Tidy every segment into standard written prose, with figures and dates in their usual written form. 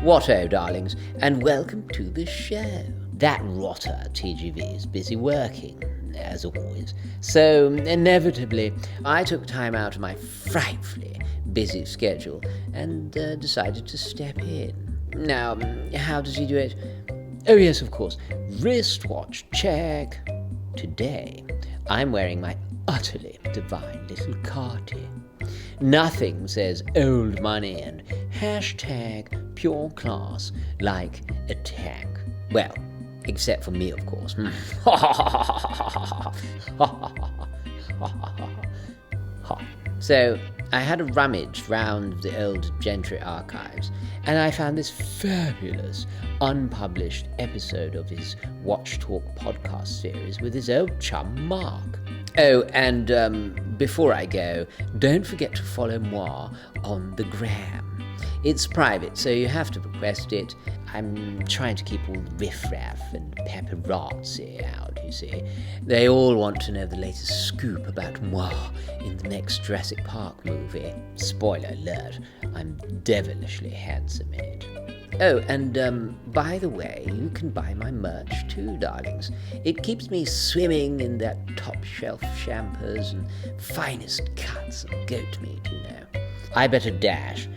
What-o, darlings, and welcome to the show. That rotter TGV is busy working, as always, so inevitably I took time out of my frightfully busy schedule and decided to step in. Now, how does he do it? Oh yes, of course, wristwatch check. Today, I'm wearing my utterly divine little cartier. Nothing says old money and hashtag pure class like a tag. Well, except for me, of course. So, I had a rummage round the old Gentry archives, and I found this fabulous, unpublished episode of his Watch Talk podcast series with his old chum Marc. Oh, and before I go, don't forget to follow moi on the gram. It's private, so you have to request it. I'm trying to keep all the riffraff and paparazzi out, you see. They all want to know the latest scoop about moi in the next Jurassic Park movie. Spoiler alert, I'm devilishly handsome in it. Oh, and by the way, you can buy my merch too, darlings. It keeps me swimming in that top-shelf champers and finest cuts of goat meat, you know. I better dash.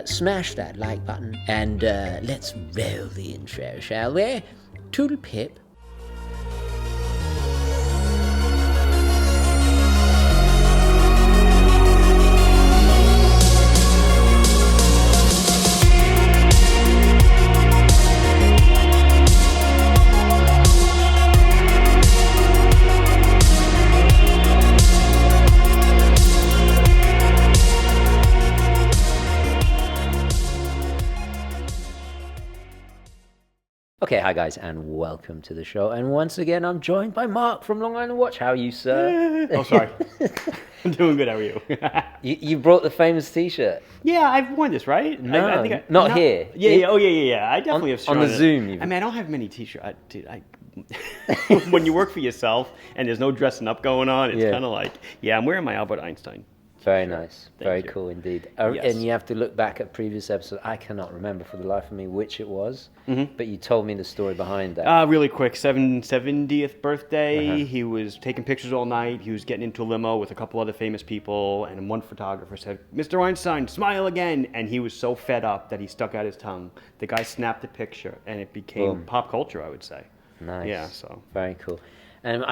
Smash that like button and let's roll the intro, shall we? Toodle pip. Okay, hi guys, and welcome to the show. And once again, I'm joined by Marc from Long Island Watch. How are you, sir? Oh, sorry. I'm doing good. How are you? You brought the famous T-shirt. Yeah, I've worn this, right? No, I think not here. Yeah. Oh, yeah. I definitely have on the it. Zoom. Even. I mean, I don't have many T-shirts. When you work for yourself and there's no dressing up going on, it's kind of like, I'm wearing my Albert Einstein. Very nice. Very you. cool indeed. Yes. And you have to look back at previous episodes. I cannot remember for the life of me which it was, but you told me the story behind that. Really quick, 70th birthday. He was taking pictures all night. He was getting into a limo with a couple other famous people, and one photographer said, "Mr. Einstein, smile again." And he was so fed up that he stuck out his tongue. The guy snapped the picture, and it became pop culture, I would say. Nice. Yeah, so. Very cool. And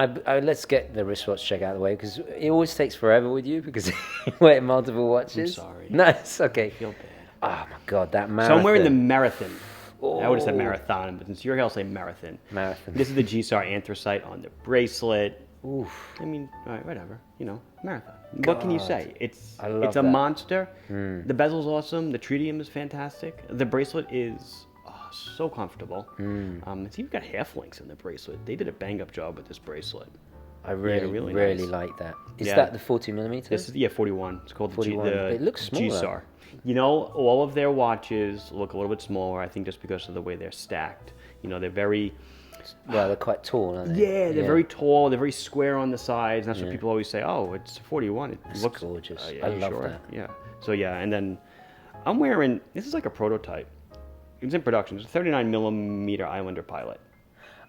let's get the wristwatch check out of the way, because it always takes forever with you, because you wear multiple watches. I'm sorry. No, it's okay. I feel bad. Oh my God, that marathon. So I'm wearing the marathon. Oh. I would have said marathon, but since you're here, I'll say marathon. Marathon. This is the G-Star anthracite on the bracelet. Oof. I mean, all right, whatever. Marathon. God. What can you say? It's a monster. The bezel's awesome. The tritium is fantastic. The bracelet is so comfortable. It's even got half links in the bracelet. They did a bang-up job with this bracelet. I really nice. like that. Is that the 40 millimeter? This is 41. It's called 41. It looks smaller. G-Star. All of their watches look a little bit smaller. I think just because of the way they're stacked. They're very. Well, they're quite tall, aren't they? Yeah, they're very tall. They're very square on the sides. And that's what people always say. Oh, it's 41. It looks gorgeous. Yeah, I love that. Yeah. So and then I'm wearing. This is like a prototype. It was in production. It's a 39 millimeter Islander Pilot.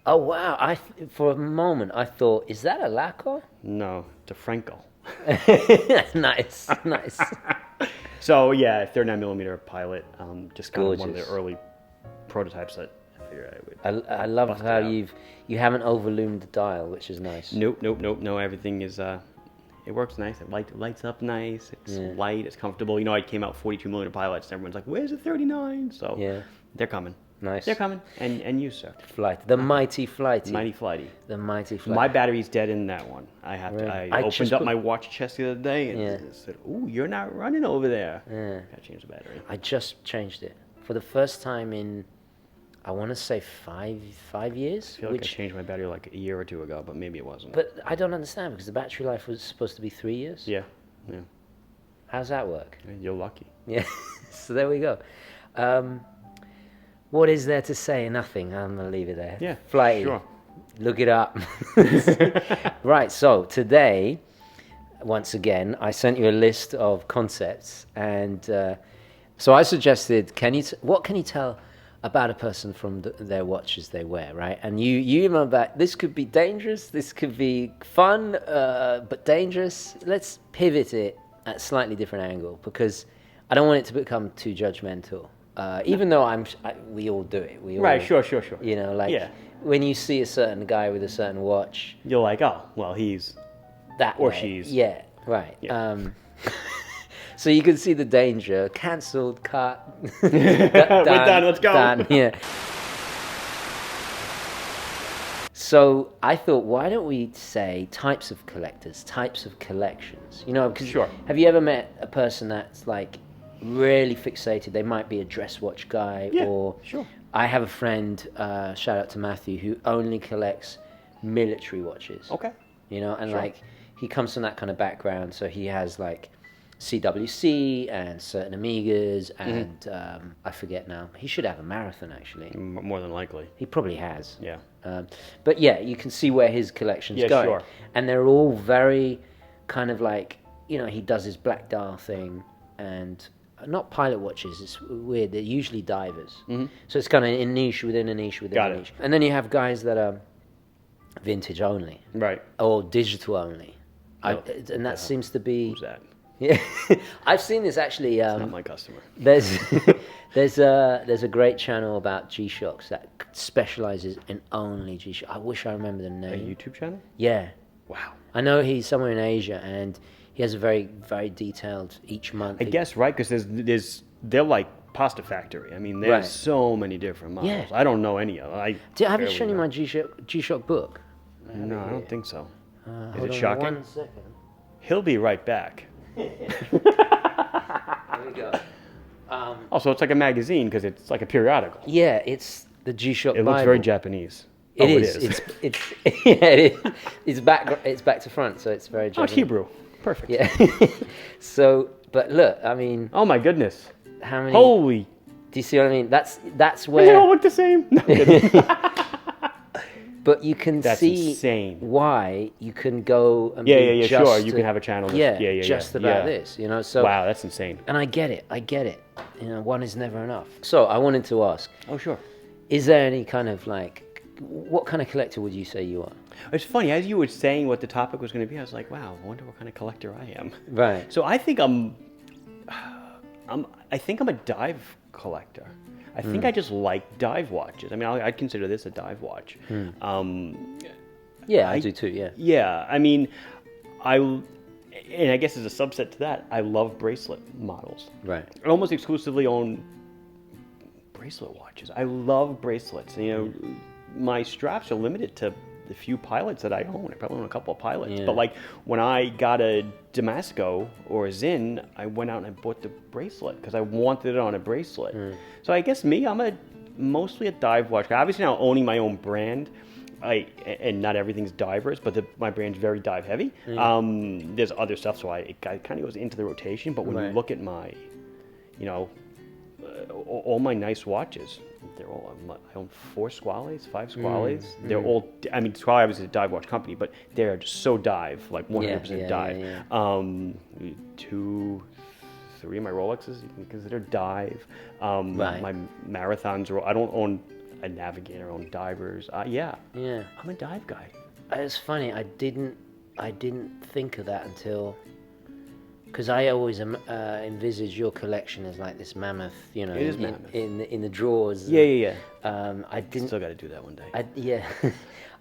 Oh wow! For a moment I thought, is that a lacquer? No, it's a Frankel. Nice. So 39 millimeter Pilot. Just kind of one of the Gorgeous. early prototypes that I figured I would. I love how you haven't overloomed the dial, which is nice. Nope. No, everything is. It works nice. It lights up nice. It's light. It's comfortable. I came out 42 millimeter Pilots, and everyone's like, "Where's the 39?" So they're coming. Nice. They're coming. And you, sir. Flight. The mighty flighty. Mighty flighty. The mighty flighty. My battery's dead in that one. I opened up my watch chest the other day and said, "Ooh, you're not running over there." Yeah. Gotta change the battery. I just changed it for the first time in, I want to say 5 years. I feel like I changed my battery like a year or two ago, but maybe it wasn't. But I don't understand, because the battery life was supposed to be 3 years. Yeah. How's that work? You're lucky. Yeah. So there we go. What is there to say? Nothing. I'm going to leave it there. Yeah, Flighty. sure. Look it up. Right, so today, once again, I sent you a list of concepts. And so I suggested, what can you tell about a person from their watches they wear, right? And you know that this could be dangerous, this could be fun, but dangerous. Let's pivot it at a slightly different angle, because I don't want it to become too judgmental. Even though we all do it. We all, Right, sure. You know, like when you see a certain guy with a certain watch, you're like, oh, well, he's that or way. she's. Yeah, right. Yeah. So you can see the danger. Cancelled, cut. We're done, let's go. Done, yeah. So I thought, why don't we say types of collectors, types of collections? You know, because Sure. Have you ever met a person that's like really fixated? They might be a dress watch guy, or sure. I have a friend, shout out to Matthew, who only collects military watches. Okay. You know, and Sure. like he comes from that kind of background, so he has like CWC and certain Amigas, and I forget now. He should have a marathon, actually. More than likely. He probably has. Yeah. But yeah, you can see where his collection's going. Sure. And they're all very kind of like, you know, he does his black dial thing, and not pilot watches, it's weird. They're usually divers. So it's kind of a niche within a niche within a niche. And then you have guys that are vintage only. Right. Or digital only. And that seems to be... Who's that? Yeah, I've seen this actually. It's not my customer. There's a great channel about G-Shocks that specializes in only G-Shocks. I wish I remember the name. A YouTube channel? Yeah. Wow. I know he's somewhere in Asia, and he has a very, very detailed each month. I guess, right, because they're like Pasta Factory. I mean, there's so many different models. Yeah. I don't know any of them. Have you shown you my G-Shock book? No, I don't think so. Is Hold it on shocking? 1 second. He'll be right back. There we go. Also, it's like a magazine because it's like a periodical. Yeah, it's the G-Shock It Bible. looks very Japanese. It is. It's yeah, it is. It's back to front, so it's very Oh, it's Japanese. Hebrew. Perfect. Yeah. So, but look, I mean, Oh my goodness. how many? Holy. Do you see what I mean? That's They all where. look the same. No, I'm kidding. But you can That's see insane. why you can go and Yeah, be sure. just You can have a channel. just about this, you know. So Wow, that's insane. and I get it. You know, one is never enough. So I wanted to ask: Oh, sure. is there any kind of like, what kind of collector would you say you are? It's funny, as you were saying what the topic was going to be, I was like, wow, I wonder what kind of collector I am. Right. So I think I'm a dive collector. I think I just like dive watches. I mean, I'd consider this a dive watch. Yeah, I do too. Yeah. Yeah, I mean, and I guess as a subset to that, I love bracelet models. Right. I almost exclusively own bracelet watches. I love bracelets. You know, my straps are limited to the few pilots that I own. I probably own a couple of pilots. Yeah. But like when I got a Damasco or a Zin, I went out and I bought the bracelet because I wanted it on a bracelet. So I guess I'm mostly a dive watch guy. Obviously now owning my own brand, and not everything's divers, but my brand's very dive heavy. There's other stuff, so it kind of goes into the rotation. But when you look at my, you know, all my nice watches, they're all, I own 4 Squales, 5 Squales. They're all, I mean, Squale is a dive watch company, but they're just so dive, like 100% dive. Yeah. 2, 3 of my Rolexes you can consider dive. My marathons are, I don't own a Navigator, I own divers. Yeah. I'm a dive guy. It's funny. I didn't think of that until, because I always envisage your collection as like this mammoth, you know, It is mammoth. in the drawers. Yeah. I didn't. Still got to do that one day. Yeah.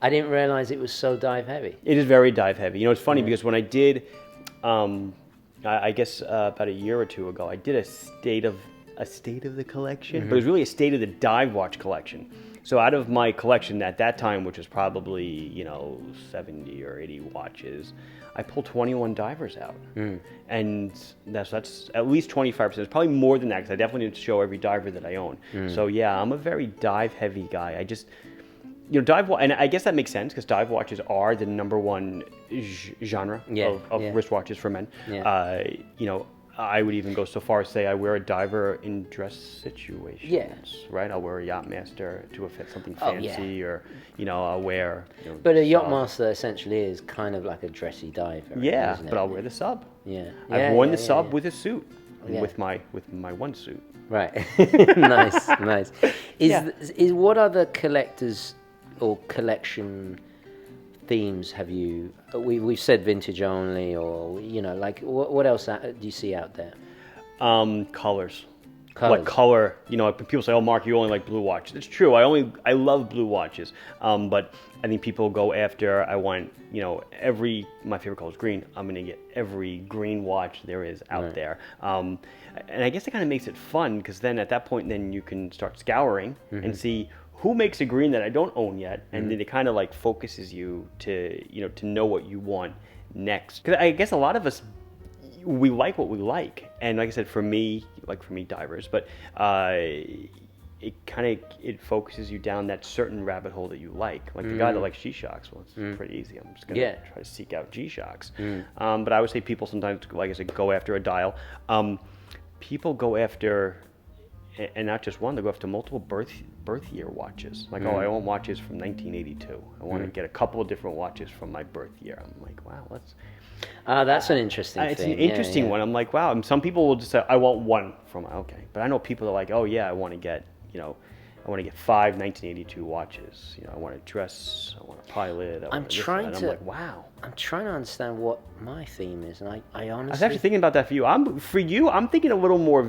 I didn't realize it was so dive heavy. It is very dive heavy. You know, it's funny because when I did, I guess about a year or two ago, I did a state of the collection, but it was really a state of the dive watch collection. So out of my collection at that time, which was probably, you know, 70 or 80 watches, I pulled 21 divers out. And that's at least 25%. It's probably more than that because I definitely didn't show every diver that I own. So yeah, I'm a very dive heavy guy. I just, you know, and I guess that makes sense because dive watches are the number one genre of wristwatches for men. Yeah. You know, I would even go so far as say I wear a diver in dress situations, right? I'll wear a Yachtmaster to fit something fancy, or, you know, I'll wear... You know, But a sub. Yachtmaster essentially is kind of like a dressy diver. But I'll wear the sub. Yeah. I've worn the sub with a suit, with my one suit. Right. Nice. Is what other collectors or collection themes have you? We've said vintage only, or like what else do you see out there? Colors. What color? People say, "Oh, Marc, you only like blue watches." It's true. I love blue watches. But I think people go after. I want my favorite color is green. I'm gonna get every green watch there is out there. And I guess it kind of makes it fun because then at that point, then you can start scouring and see who makes a green that I don't own yet, and then it kind of like focuses you to to know what you want next. Because I guess a lot of us, we like what we like, and like I said, for me divers, but it focuses you down that certain rabbit hole that you like the guy that likes G-Shocks. Well, it's pretty easy. I'm just gonna try to seek out G-Shocks. But I would say people sometimes, like I said, go after a dial. People go after, and not just one, they go after multiple birth year watches. Like, I want watches from 1982. I want to get a couple of different watches from my birth year. I'm like, wow, that's an interesting thing. It's an interesting one. I'm like, wow. And some people will just say, I want one from, okay. But I know people that are like, oh yeah, I want to get, I want to get 5 1982 watches. I want a dress, I want a pilot. I'm like, wow. I'm trying to understand what my theme is, and I honestly. I was actually thinking about that for you. I'm thinking a little more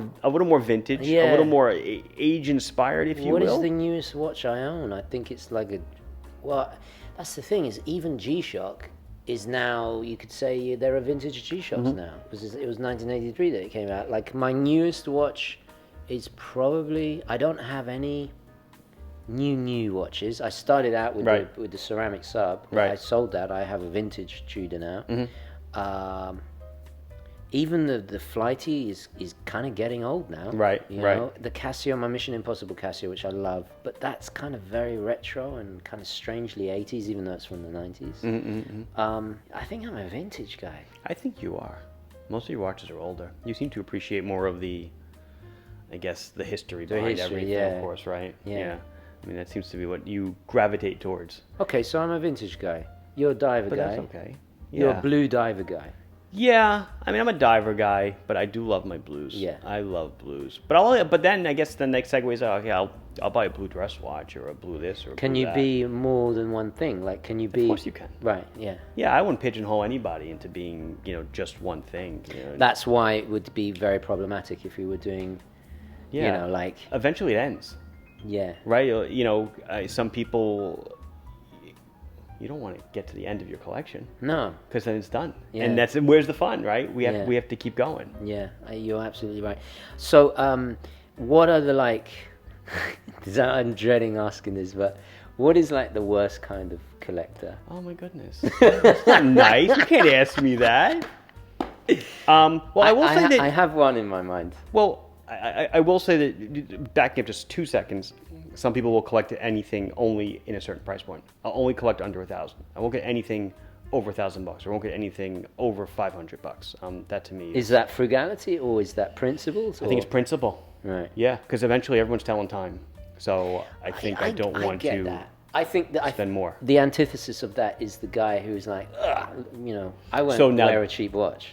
vintage, a little more age inspired, if you will. What is the newest watch I own? I think it's like that's the thing, is even G-Shock is now, you could say they're a vintage G-Shocks now, because it was 1983 that it came out. Like, my newest watch is probably, I don't have any new watches. I started out with the ceramic sub. I sold that. I have a vintage Tudor now. Even the Flighty is kind of getting old now. You know? The Casio, my Mission Impossible Casio, which I love, but that's kind of very retro and kind of strangely 80s, even though it's from the 90s. I think I'm a vintage guy. I think you are. Most of your watches are older. You seem to appreciate more of the history behind everything, of course, right? Yeah. I mean, that seems to be what you gravitate towards. Okay, so I'm a vintage guy. You're a diver guy. But that's okay. You're a blue diver guy. Yeah, I mean, I'm a diver guy, but I do love my blues. Yeah, I love blues. But then I guess the next segue is, okay, I'll buy a blue dress watch or a blue this or a can blue you that. be more than one thing? Like, can you be? Of course you can. Right. Yeah. Yeah, I wouldn't pigeonhole anybody into being just one thing. That's why it would be very problematic if we were doing. Like eventually it ends. Yeah. Right. Some people. You don't want to get to the end of your collection. No. Because then it's done. Yeah. And where's the fun, right? We have to keep going. Yeah, you're absolutely right. So, what are the I'm dreading asking this, but what is the worst kind of collector? Oh my goodness. That's not nice. You can't ask me that. I will say that I have one in my mind. Well, I will say that, backing up just 2 seconds, some people will collect anything only in a certain price point. I'll only collect under 1,000. I won't get anything over $1,000. I won't get anything over $500. That to me is that frugality or is that principles? I think it's principle. Right. Yeah, because eventually everyone's telling time. So I think I don't want to. That. I think that spend more. The antithesis of that is the guy who's like, I won't wear a cheap watch.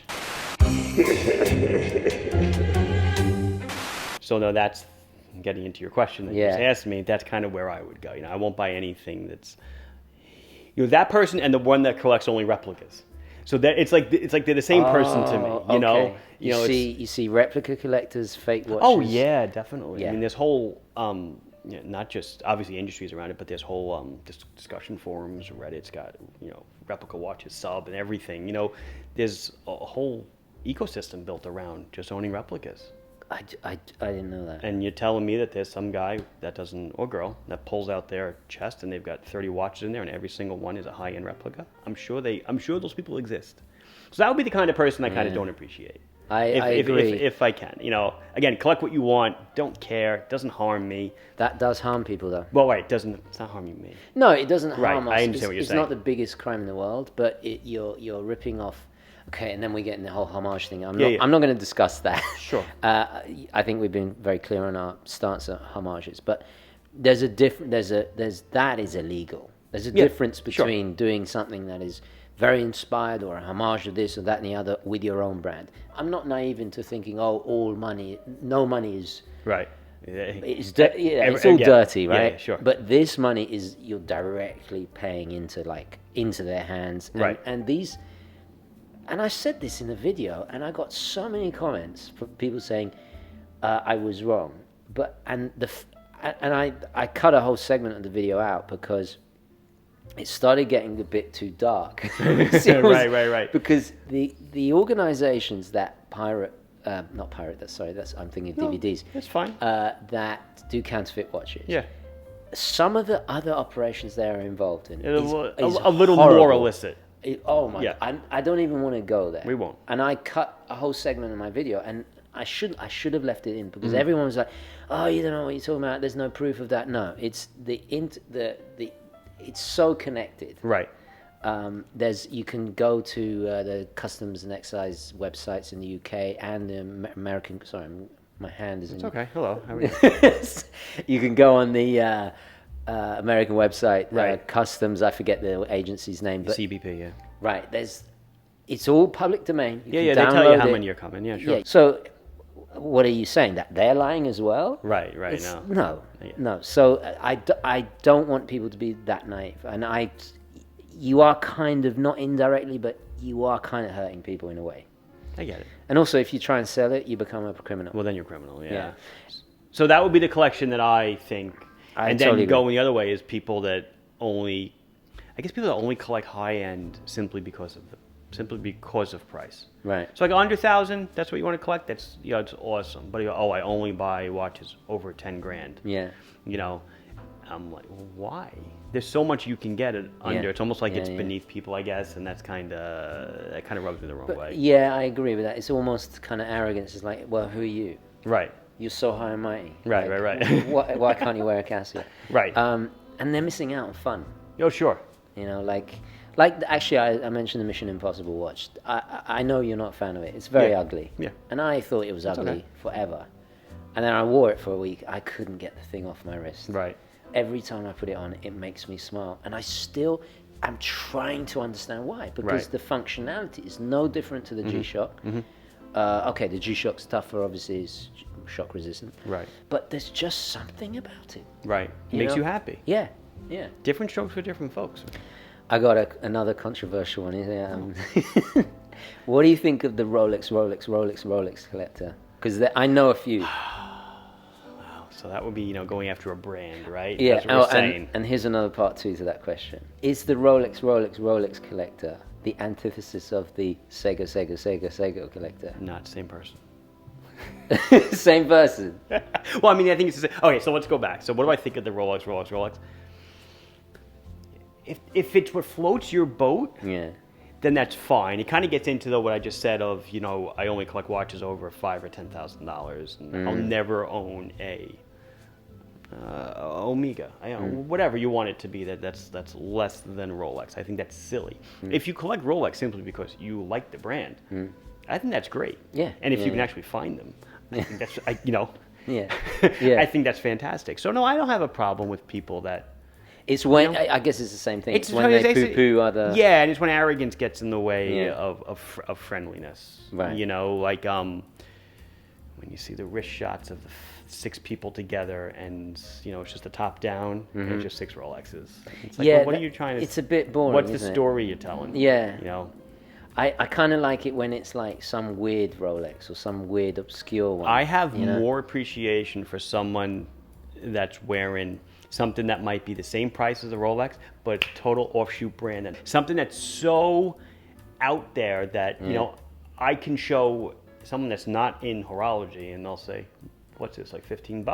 So now that's getting into your question that you just asked me. That's kind of where I would go. I won't buy anything that's, that person and the one that collects only replicas. So that it's like they're the same person to me. Okay. You see replica collectors, fake watches. Oh yeah, definitely. Yeah. I mean, this whole not just obviously industries around it, but this whole discussion forums, Reddit's got replica watches sub and everything. There's a whole ecosystem built around just owning replicas. I didn't know that. And you're telling me that there's some guy that doesn't, or girl, that pulls out their chest and they've got 30 watches in there and every single one is a high-end replica? I'm sure those people exist. So that would be the kind of person I kind of don't appreciate. I agree. If I can. Again, collect what you want, don't care, it doesn't harm me. That does harm people though. Well, right, it's not harming me. No, it doesn't harm us. I understand what you're saying. It's not the biggest crime in the world, but you're ripping off. Okay, and then we get in the whole homage thing. I'm not going to discuss that. Sure. I think we've been very clear on our stance on homages, but that is illegal. There's a difference between doing something that is very inspired or a homage to this or that and the other with your own brand. I'm not naive into thinking, no money is Right. it's all dirty, right? Yeah, sure. But this money is you're directly paying into their hands, and, right? And I said this in the video, and I got so many comments from people saying I was wrong, and I cut a whole segment of the video out because it started getting a bit too dark. Right. Because the organizations that I'm thinking DVDs. That's fine. That do counterfeit watches. Yeah. Some of the other operations they are involved in is a little more illicit. I don't even want to go there. We won't. And I cut a whole segment of my video, and I should have left it in because everyone was like, "Oh, you don't know what you're talking about. There's no proof of that." No, it's it's so connected. Right. You can go to the customs and excise websites in the UK and the American. Sorry, my hand is. It's okay. Hello. How are you? You can go on the American website, right? Customs. I forget the agency's name, but CBP. Yeah. Right. It's all public domain. They tell you how many are coming. Yeah, sure. Yeah. So, what are you saying? That they're lying as well? Right. No. So I don't want people to be that naive, and you are kind of, not indirectly, but you are kind of hurting people in a way. I get it. And also, if you try and sell it, you become a criminal. Well, then you're a criminal, yeah. So that would be the collection that I think. And then totally going the other way is people that only collect high-end simply because of price. Right. So like under 1,000, that's what you want to collect. That's it's awesome. But you go, I only buy watches over 10 grand. Yeah. I'm like, why? There's so much you can get it under. Yeah. It's almost like it's beneath people, I guess, and that kind of rubs me the wrong way. Yeah, I agree with that. It's almost kind of arrogance. It's like, well, who are you? Right. You're so high and mighty. Right. Why can't you wear a Casio? Right. And they're missing out on fun. Oh, sure. Actually, I mentioned the Mission Impossible watch. I know you're not a fan of it. It's very ugly. Yeah. And I thought it was ugly forever. And then I wore it for a week. I couldn't get the thing off my wrist. Right. Every time I put it on, it makes me smile. And I'm trying to understand why. Because the functionality is no different to the G-Shock. Mm-hmm. The G-Shock's tougher, obviously, is shock resistant. Right. But there's just something about it. Right. Makes you happy. Yeah. Different strokes for different folks. I got another controversial one. What do you think of the Rolex collector? Because I know a few. Wow. So that would be, going after a brand, right? Yeah. That's what we're saying. And here's another part 2 to that question. Is the Rolex collector the antithesis of the Seiko collector? Not same person. Same person. Well, I think it's okay. So let's go back. So what do I think of the Rolex? If it's what floats your boat, then that's fine. It kind of gets into what I just said of I only collect watches over $5,000 or $10,000, and I'll never own a Omega, whatever you want it to be. That's less than Rolex. I think that's silly. If you collect Rolex simply because you like the brand, I think that's great. Yeah. And if you can actually find them, I think that's Yeah. I think that's fantastic. So no, I don't have a problem with people that. It's when I guess it's the same thing. It's when they poo-poo other. Yeah, and it's when arrogance gets in the way of friendliness. Right. When you see the wrist shots of the 6 people together, and it's just a top down, and it's just 6 Rolexes. It's like, well, what are you trying to? It's a bit boring. What's the story you're telling? Yeah. I kind of like it when it's like some weird Rolex or some weird obscure one. I have more appreciation for someone that's wearing something that might be the same price as a Rolex, but total offshoot brand, and something that's so out there that I can show someone that's not in horology, and they'll say, "What's this, like $15?" And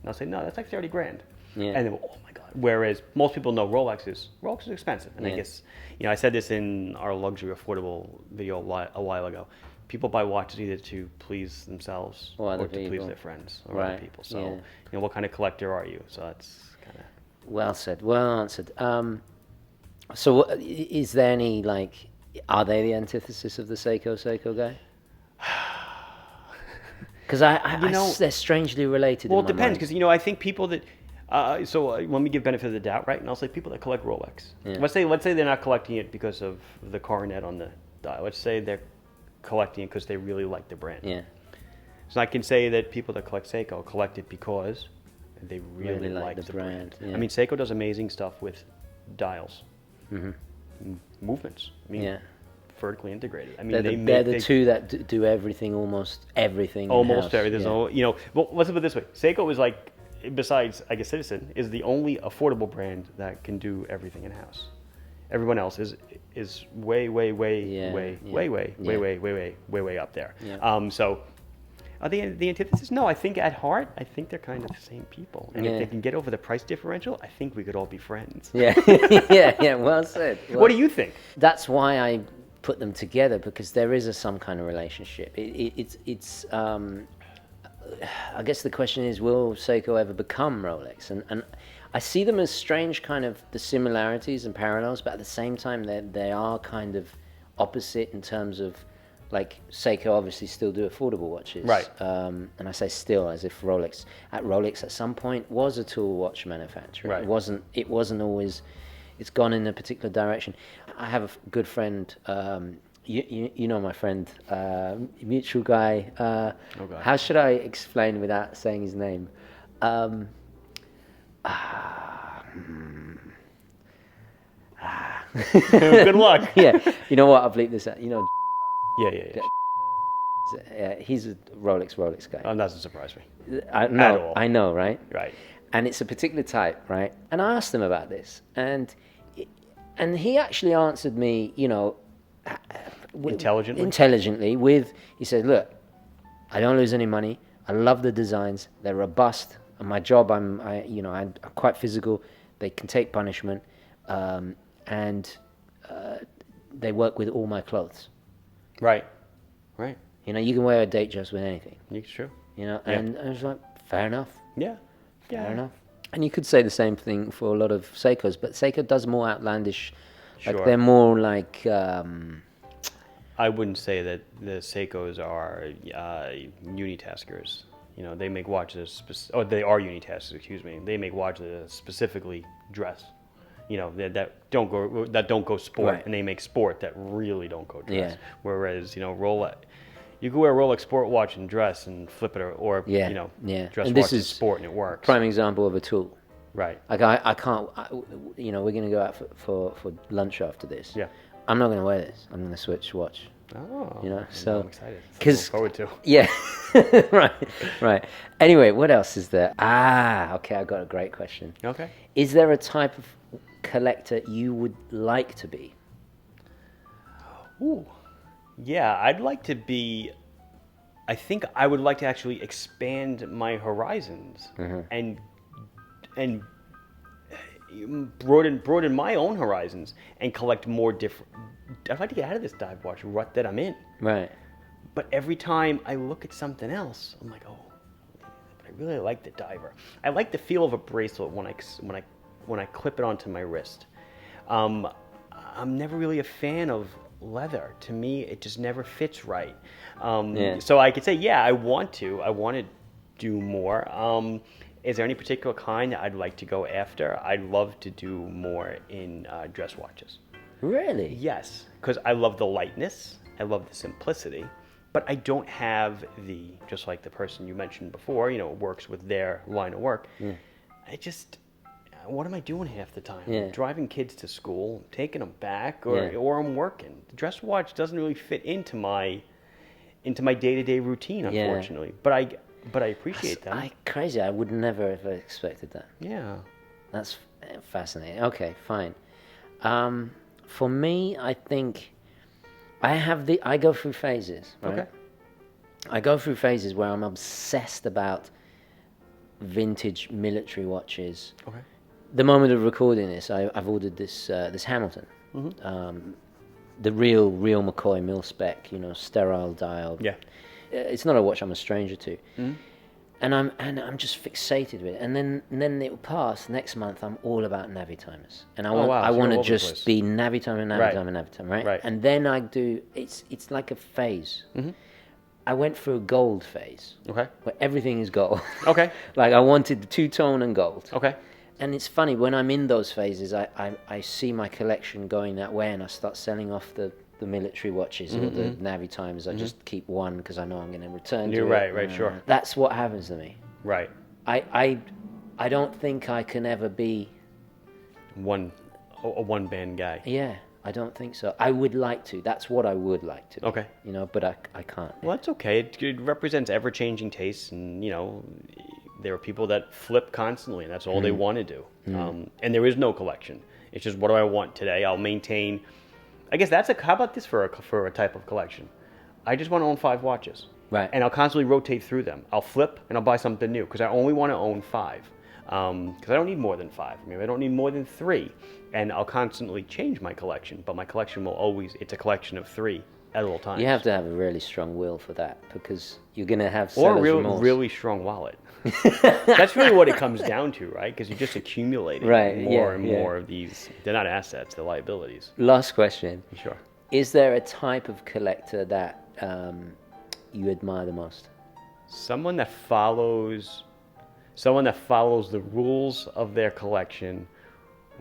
I'll say, "No, that's like 30 grand." Yeah. And they go, "Oh my god!" Whereas most people know Rolex is expensive, and I guess I said this in our luxury affordable video a while ago. People buy watches either to please themselves or to please their friends or other people. So, what kind of collector are you? So that's kind of... Well said. Well answered. So is there any, are they the antithesis of the Seiko guy? Because they're strangely related. Well, it depends, because, I think people that... Let me give benefit of the doubt, right? And I'll say people that collect Rolex. Yeah. Let's say they're not collecting it because of the coronet on the dial. Let's say they're collecting it because they really like the brand. Yeah. So I can say that people that collect Seiko collect it because they really like the brand. Yeah. I mean, Seiko does amazing stuff with dials, movements. I mean, Yeah. vertically integrated. I mean, They're the two that do everything, almost everything. almost in-house. everything. Yeah. Well, let's put it this way: Seiko is like, besides I guess Citizen, is the only affordable brand that can do everything in house. Everyone else is way up there. Yeah. So. The antithesis? No, I think at heart, I think they're kind of the same people. And if they can get over the price differential, I think we could all be friends. Yeah, yeah. Well said. Well, What do you think? That's why I put them together, because there is some kind of relationship. It's. I guess the question is, will Seiko ever become Rolex? And I see them as strange, kind of the similarities and parallels, but at the same time, they are kind of opposite in terms of. Like Seiko obviously still do affordable watches, right? And I say still as if Rolex at some point was a tool watch manufacturer. Right. It wasn't always. It's gone in a particular direction. I have a good friend. You know my friend, mutual guy. Oh God. How should I explain without saying his name? Good luck. Yeah, you know what? I'll bleep this out. You know. Yeah. He's a Rolex guy. That doesn't surprise me. I know, right? Right. And it's a particular type, right? And I asked him about this, and he actually answered me, intelligently. He said, "Look, I don't lose any money. I love the designs. They're robust. And my job, I'm quite physical. They can take punishment, and they work with all my clothes." Right. You can wear a date dress with anything. It's true. And I was like, fair enough. Yeah. Fair enough. And you could say the same thing for a lot of Seikos, but Seiko does more outlandish. Sure. Like they're more like. I wouldn't say that the Seikos are unitaskers. They make watches. They are unitaskers. Excuse me. They make watches that specifically dress. That don't go sport, right. And they make sport that really don't go dress. Yeah. Whereas Rolex, you can wear a Rolex sport watch and dress and flip it, or dress and watch and sport, and it works. Prime example of a tool. Right. Like I can't. We're gonna go out for lunch after this. Yeah. I'm not gonna wear this. I'm gonna switch watch. Oh. So I'm excited. Because forward to. Yeah. Right. Anyway, what else is there? Okay. I got a great question. Okay. Is there a type of collector you would like to be? Ooh. Yeah, I'd like to be. I think I would like to actually expand my horizons and broaden my own horizons and collect more different. I'd like to get out of this dive watch rut that I'm in. Right. But every time I look at something else, I'm like, oh, but I really like the diver. I like the feel of a bracelet when I clip it onto my wrist. I'm never really a fan of leather. To me, it just never fits right. So I could say, I want to do more. Is there any particular kind that I'd like to go after? I'd love to do more in dress watches. Really? Yes, because I love the lightness, I love the simplicity, but I don't have just like the person you mentioned before, works with their line of work. What am I doing half the time? Yeah. I'm driving kids to school, taking them back, or I'm working. The dress watch doesn't really fit into my day-to-day routine, unfortunately. Yeah. But I appreciate that. Crazy. I would never have expected that. Yeah. That's fascinating. Okay, fine. For me, I think I go through phases. Right? Okay. I go through phases where I'm obsessed about vintage military watches. Okay. The moment of recording this, I've ordered this Hamilton, the real McCoy mil-spec, sterile dial. Yeah. It's not a watch I'm a stranger to. And I'm just fixated with it. And then it will pass. Next month, I'm all about Navi timers. And I want to just be Navi timer, right? Right. And then I do. It's like a phase. I went through a gold phase. Okay. Where everything is gold. Okay. Like I wanted the two-tone and gold. Okay. And it's funny, when I'm in those phases, I see my collection going that way, and I start selling off the military watches or the Navy Times. I just keep one because I know I'm going to return to it. Right, sure. That's what happens to me. Right. I don't think I can ever be... A one-band guy. Yeah, I don't think so. I would like to. That's what I would like to. Okay. You know, but I can't. Well, that's okay. It represents ever-changing tastes, and, you know, there are people that flip constantly, and that's all they want to do. And there is no collection. It's just, what do I want today? I'll maintain... I guess how about this for a type of collection? I just want to own 5 watches. Right. And I'll constantly rotate through them. I'll flip and I'll buy something new because I only want to own 5. Because I don't need more than 5. Maybe I don't need more than 3. And I'll constantly change my collection, but my collection will always, it's a collection of 3 at all times. You have to have a really strong will for that, because you're going to have seller's Or a remorse. really strong wallet. That's really what it comes down to, right? Because you're just accumulating more and more of these. They're not assets, they're liabilities. Last question. Sure. Is there a type of collector that you admire the most? Someone that follows the rules of their collection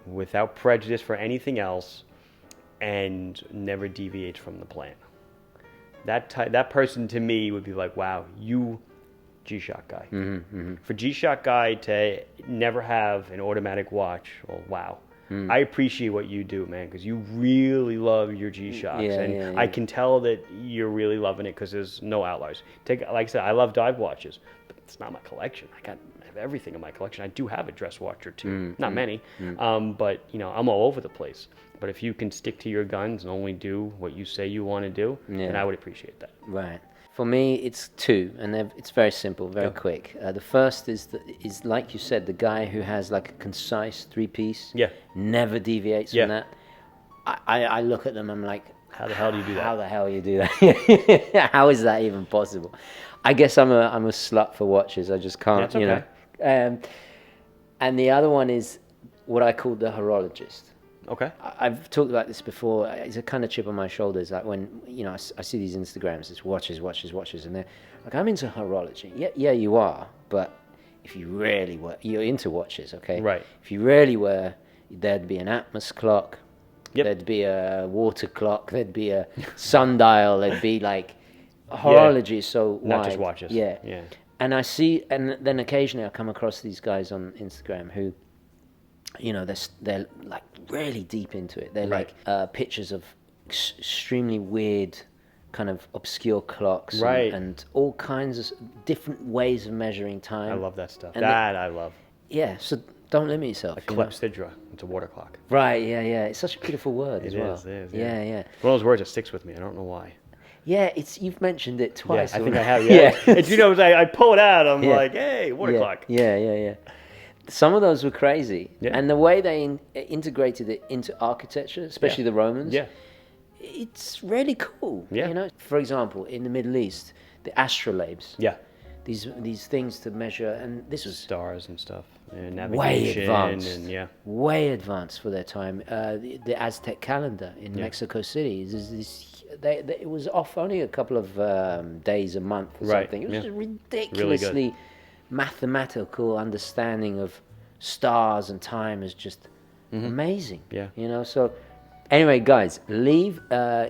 without prejudice for anything else and never deviates from the plan. That person to me would be like, wow, you G-Shock guy. For G-Shock guy to never have an automatic watch, well, wow. I appreciate what you do, man, because you really love your G-Shocks. And I can tell that you're really loving it because there's no outliers. Like I said, I love dive watches, but it's not my collection. I have everything in my collection. I do have a dress watch or two, not many, but you know, I'm all over the place. But if you can stick to your guns and only do what you say you want to do, then I would appreciate that. Right. For me, it's 2, and it's very simple, very quick. The first is like you said, the guy who has like a concise 3-piece, never deviates from that. I look at them, I'm like, how the hell do you do that? How the hell you do that? How is that even possible? I guess I'm a slut for watches. I just can't, you know. And the other one is what I call the horologist. Okay. I've talked about this before. It's a kind of chip on my shoulders. Like when, you know, I see these Instagrams, it's watches, and they're like, I'm into horology. Yeah, you are. But if you really were, you're into watches, okay? Right. If you really were, there'd be an Atmos clock. Yep. There'd be a water clock. There'd be a sundial. There'd be like horology is so not wide. just watches. Yeah. And I see, and then occasionally I come across these guys on Instagram who, you know, they're like really deep into it. They're like pictures of extremely weird, kind of obscure clocks, and all kinds of different ways of measuring time. I love that stuff. And I love. Yeah, so don't limit yourself. A clepsydra. It's a water clock. Right. Yeah. It's such a beautiful word as well. It is. Yeah. It's one of those words that sticks with me. I don't know why. Yeah, you've mentioned it twice. Yeah, I think I have. Yeah. And you know, I pull it out. I'm like, hey, water clock. Yeah. Some of those were crazy, and the way they integrated it into architecture, especially the Romans, it's really cool. Yeah. You know, for example, in the Middle East, the astrolabes. Yeah. These things to measure, and this was stars and stuff, and navigation, way advanced, and way advanced for their time. The Aztec calendar in Mexico City it was off only a couple of days a month or something. It was just ridiculously really mathematical understanding of stars and time is just amazing. Yeah, you know. So anyway, guys, leave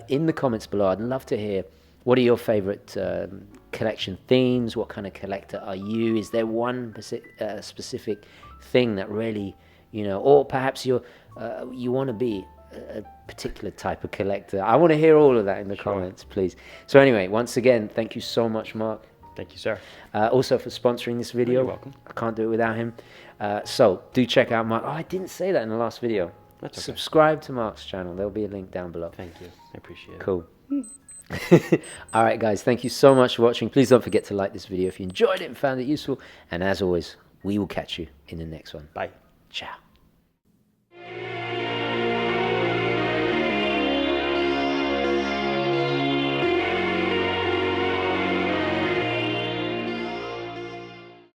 in the comments below. I'd love to hear, what are your favorite collection themes? What kind of collector are you? Is there one specific thing that really, you know, or perhaps you want to be a particular type of collector? I want to hear all of that in the comments, please. So anyway, once again, thank you so much, Marc. Thank you, sir. Also for sponsoring this video. You're welcome. I can't do it without him. So do check out Marc. Oh, I didn't say that in the last video. That's okay. Subscribe to Marc's channel. There'll be a link down below. Thank you. I appreciate it. Cool. All right, guys. Thank you so much for watching. Please don't forget to like this video if you enjoyed it and found it useful. And as always, we will catch you in the next one. Bye. Ciao.